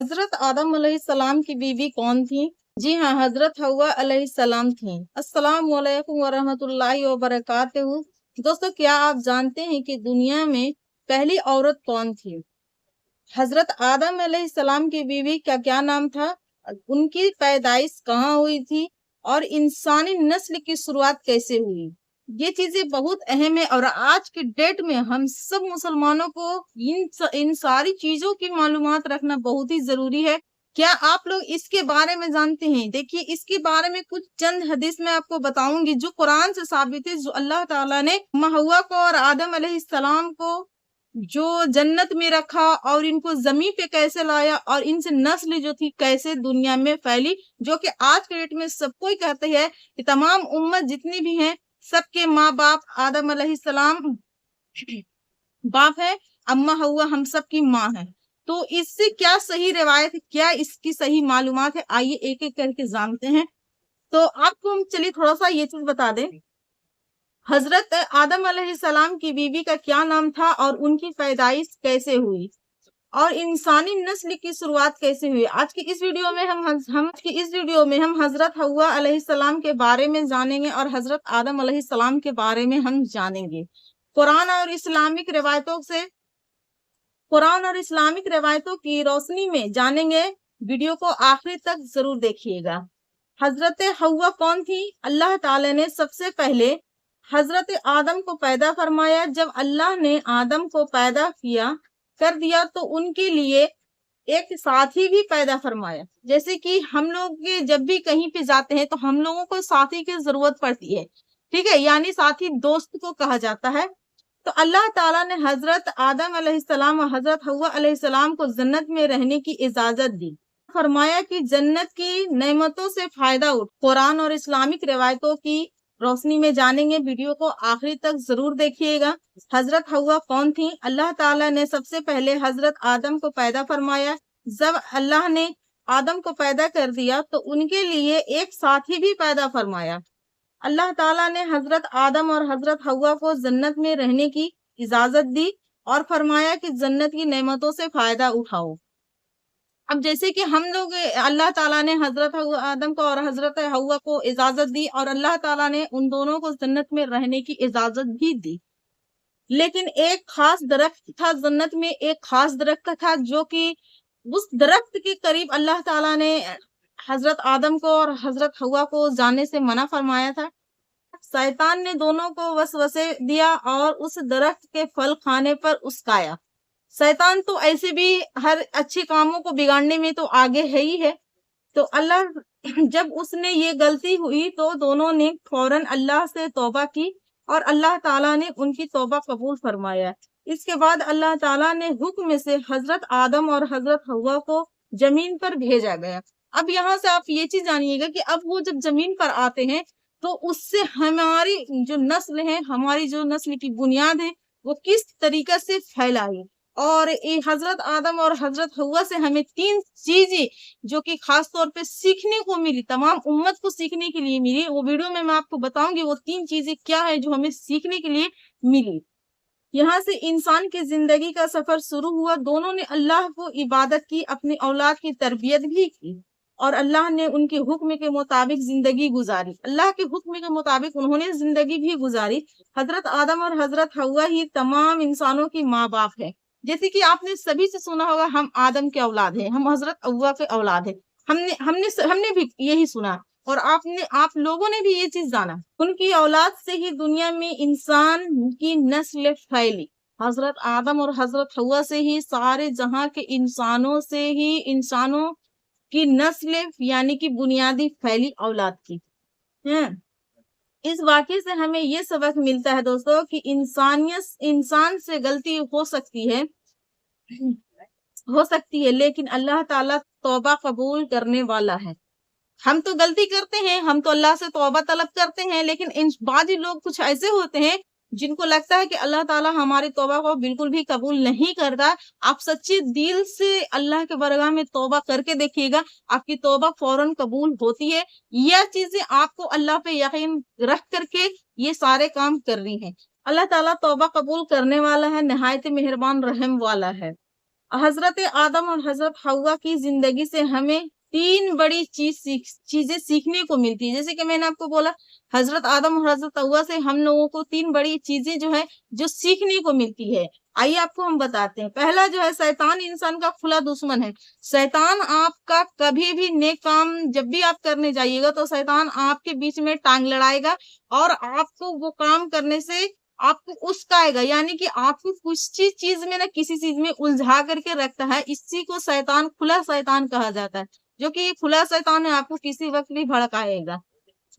हजरत आदम अलैहिस्सलाम की बीवी कौन थी? जी हाँ, हजरत हव्वा अलैहिस्सलाम थी। अस्सलाम वालेकुम वरहमतुल्लाहि वबरकातुहू। दोस्तों, क्या आप जानते हैं कि दुनिया में पहली औरत कौन थी? हजरत आदम अलैहिस्सलाम की बीवी का क्या नाम था? उनकी पैदाइश कहाँ हुई थी? और इंसानी नस्ल की शुरुआत कैसे हुई? ये चीजें बहुत अहम है और आज के डेट में हम सब मुसलमानों को इन सारी चीजों की मालूमात रखना बहुत ही जरूरी है। क्या आप लोग इसके बारे में जानते हैं? देखिए, इसके बारे में कुछ चंद हदीस मैं आपको बताऊंगी जो कुरान से साबित है, जो अल्लाह ताला ने हव्वा को और आदम अलैहिस्सलाम को जो जन्नत में रखा और इनको जमीन पे कैसे लाया और इनसे नस्ल जो थी कैसे दुनिया में फैली, जो कि आज के डेट में सब कोई कहते हैं कि तमाम उम्मत जितनी भी हैं सबके माँ बाप आदम अलैहिस्सलाम बाप है, अम्मा हव्वा हम सब की माँ है। तो इससे क्या सही रिवायत है, क्या इसकी सही मालूमात है, आइए एक एक करके जानते हैं। तो आपको हम चलिए थोड़ा सा ये चीज बता दें। हजरत आदम अलैहिस्सलाम की बीवी का क्या नाम था और उनकी पैदाइश कैसे हुई और इंसानी नस्ल की शुरुआत कैसे हुई? आज की इस वीडियो में हम हजरत हव्वा अलैहिस्सलाम के बारे में जानेंगे और हजरत आदम अलैहिस्सलाम के बारे में हम जानेंगे। कुरान और इस्लामिक रिवायतों की रोशनी में जानेंगे। वीडियो को आखिर तक जरूर देखिएगा। हजरत हव्वा कौन थी? अल्लाह ताला ने सबसे पहले हजरत आदम को पैदा फरमाया। जब अल्लाह ने आदम को पैदा कर दिया तो उनके लिए एक साथी भी पैदा फरमाया। जैसे कि हम लोग जब भी कहीं पे जाते हैं तो हम लोगों को साथी की जरूरत पड़ती है, ठीक है, यानी साथी दोस्त को कहा जाता है। तो अल्लाह ताला ने हजरत आदम अलैहिस्सलाम और हजरत हव्वा अलैहिस्सलाम को जन्नत में रहने की इजाजत दी। फरमाया कि जन्नत की नेमतों से फायदा उठ। कुरान और इस्लामिक रिवायतों की रोशनी में जानेंगे। वीडियो को आखिरी तक जरूर देखिएगा। हजरत हव्वा कौन थी? अल्लाह ताला ने सबसे पहले हजरत आदम को पैदा फरमाया। जब अल्लाह ने आदम को पैदा कर दिया तो उनके लिए एक साथी भी पैदा फरमाया। अल्लाह ताला ने हजरत आदम और हजरत हव्वा को जन्नत में रहने की इजाजत दी और फरमाया कि जन्नत की नेमतों से फायदा उठाओ। अब जैसे कि हम लोग, अल्लाह ताला ने हजरत आदम को और हजरत हव्वा को इजाजत दी और अल्लाह ताला ने उन दोनों को जन्नत में रहने की इजाजत भी दी, लेकिन एक खास दरख्त था जन्नत में, एक खास दरख्त था जो कि उस दरख्त के करीब अल्लाह ताला ने हजरत आदम को और हजरत हव्वा को जाने से मना फरमाया था। शैतान ने दोनों को वसवसे दिया और उस दरख्त के फल खाने पर उस्काया। शैतान तो ऐसे भी हर अच्छे कामों को बिगाड़ने में तो आगे है ही है। तो अल्लाह जब उसने ये गलती हुई तो दोनों ने फौरन अल्लाह से तौबा की और अल्लाह ताला ने उनकी तौबा कबूल फरमाया। इसके बाद अल्लाह ताला ने हुक्म से हजरत आदम और हजरत हव्वा को जमीन पर भेजा गया। अब यहाँ से आप ये चीज जानिएगा कि अब वो जब जमीन पर आते हैं तो उससे हमारी जो नस्ल है, हमारी जो नस्ल की बुनियाद है, वो किस तरीके से फैलाई। और ये हजरत आदम और हजरत हव्वा से हमें तीन चीजें जो कि खास तौर पे सीखने को मिली, तमाम उम्मत को सीखने के लिए मिली, वो वीडियो में मैं आपको बताऊंगी वो तीन चीजें क्या है जो हमें सीखने के लिए मिली। यहाँ से इंसान की जिंदगी का सफर शुरू हुआ। दोनों ने अल्लाह को इबादत की, अपनी औलाद की तरबियत भी की और अल्लाह ने उनके हुक्म के मुताबिक जिंदगी गुजारी। अल्लाह के हुक्म के मुताबिक उन्होंने जिंदगी भी गुजारी। हजरत आदम और हजरत हव्वा ही तमाम इंसानों की माँ बाप है। जैसे कि आपने सभी से सुना होगा, हम आदम के औलाद हैं, हम हजरत हव्वा के औलाद हैं। हमने हमने हमने भी यही सुना और आप लोगों ने भी ये चीज जाना। उनकी औलाद से ही दुनिया में इंसान की नस्ल फैली। हजरत आदम और हजरत हव्वा से ही सारे जहां के इंसानों से ही इंसानों की नस्ल यानी कि बुनियादी फैली औलाद की है। इस वाक्य से हमें ये सबक मिलता है दोस्तों कि इंसान से गलती हो सकती है, लेकिन अल्लाह ताला तौबा कबूल करने वाला है। हम तो गलती करते हैं, हम तो अल्लाह से तौबा तलब करते हैं, लेकिन इन बाजी लोग कुछ ऐसे होते हैं जिनको लगता है कि अल्लाह ताला हमारी तौबा को बिल्कुल भी कबूल नहीं करता। आप सच्चे दिल से अल्लाह के बरगाह में तौबा करके देखिएगा, आपकी तौबा फौरन कबूल होती है। यह चीजें आपको अल्लाह पे यकीन रख करके ये सारे काम कर रही हैं। अल्लाह ताला तौबा कबूल करने वाला है, निहायत मेहरबान रहम वाला है। हजरत आदम और हजरत हवा की जिंदगी से हमें 3 बड़ी चीजें सीखने को मिलती है। जैसे कि मैंने आपको बोला, हजरत आदम और हजरत हवा से हम लोगों को 3 बड़ी चीजें जो है जो सीखने को मिलती है। आइए आपको हम बताते हैं। पहला जो है, शैतान इंसान का खुला दुश्मन है। शैतान आपका कभी भी नेक काम जब भी आप करने जाइएगा तो शैतान आपके बीच में टांग लड़ाएगा और आपको वो काम करने से आपको उस्काएगा, यानी कि आपको कुछ चीज में ना किसी चीज में उलझा करके रखता है। इसी को शैतान, खुला शैतान कहा जाता है, जो कि खुला शैतान है, आपको किसी वक्त भी भड़काएगा।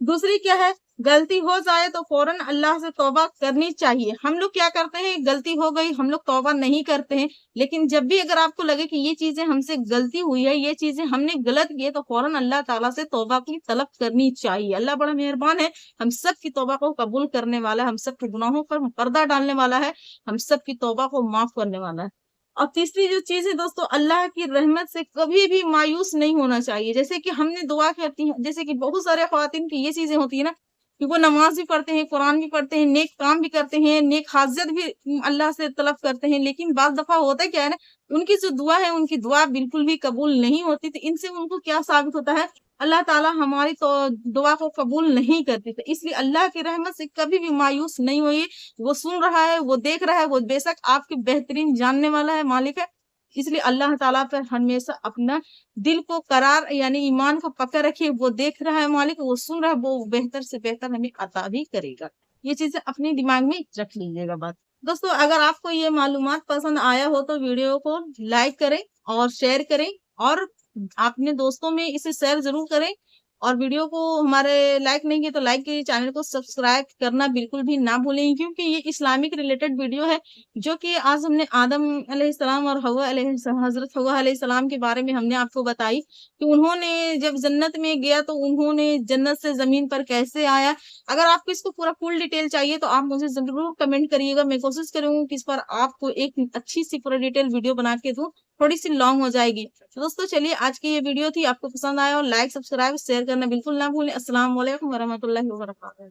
दूसरी क्या है, गलती हो जाए तो फौरन अल्लाह से तौबा करनी चाहिए। हम लोग क्या करते हैं, गलती हो गई, हम लोग तौबा नहीं करते हैं। लेकिन जब भी अगर आपको लगे कि ये चीजें हमसे गलती हुई है, ये चीजें हमने गलत की है, तो फौरन अल्लाह ताला से तौबा की तलब करनी चाहिए। अल्लाह बड़ा मेहरबान है, हम सब की तौबा को कबूल करने वाला है, हम सब के गुनाहों पर पर्दा डालने वाला है, हम सब की तौबा को माफ करने वाला है। और तीसरी जो चीज है दोस्तों, अल्लाह की रहमत से कभी भी मायूस नहीं होना चाहिए। जैसे कि हमने दुआ करती है, जैसे कि बहुत सारे ख्वातीन की ये चीजें होती है ना कि वो नमाज भी पढ़ते हैं, कुरान भी पढ़ते हैं, नेक काम भी करते हैं, नेक हाजत भी अल्लाह से तलब करते हैं, लेकिन बात दफा होता क्या है ना, उनकी जो दुआ है, उनकी दुआ बिल्कुल भी कबूल नहीं होती। तो इनसे उनको क्या साबित होता है, अल्लाह ताला हमारी तो दुआ को कबूल नहीं करती। तो इसलिए अल्लाह की रहमत से कभी भी मायूस नहीं होइए। वो सुन रहा है, वो देख रहा है, वो बेशक आपके बेहतरीन जानने वाला है, मालिक है। इसलिए अल्लाह ताला पर हमेशा अपना दिल को करार यानी ईमान को पक्का रखिए। वो देख रहा है मालिक, वो सुन रहा है, वो बेहतर से बेहतर हमें अता भी करेगा। ये चीजें अपने दिमाग में रख लीजिएगा बात। दोस्तों, अगर आपको ये मालूमात पसंद आया हो तो वीडियो को लाइक करें और शेयर करें, और अपने दोस्तों में इसे शेयर जरूर करें। और वीडियो को हमारे लाइक नहीं किया तो लाइक कीजिए, चैनल को सब्सक्राइब करना बिल्कुल भी ना भूलें, क्योंकि ये इस्लामिक रिलेटेड वीडियो है। जो कि आज हमने आदम अलैहिस्सलाम और हजरत हवा अलैहिस्सलाम के बारे में हमने आपको बताई कि उन्होंने जब जन्नत में गया तो उन्होंने जन्नत से जमीन पर कैसे आया। अगर आपको इसको पूरा फुल डिटेल चाहिए तो आप मुझे जरूर कमेंट करिएगा। मैं कोशिश करूंगी कि इस पर आपको एक अच्छी सी पूरा डिटेल वीडियो बना के दूं, थोड़ी सी लॉन्ग हो जाएगी। तो दोस्तों चलिए, आज की ये वीडियो थी, आपको पसंद आया और लाइक सब्सक्राइब शेयर करना बिल्कुल ना भूलें। अस्सलाम वालेकुम वरहमतुल्लाहि वबरकातुहू।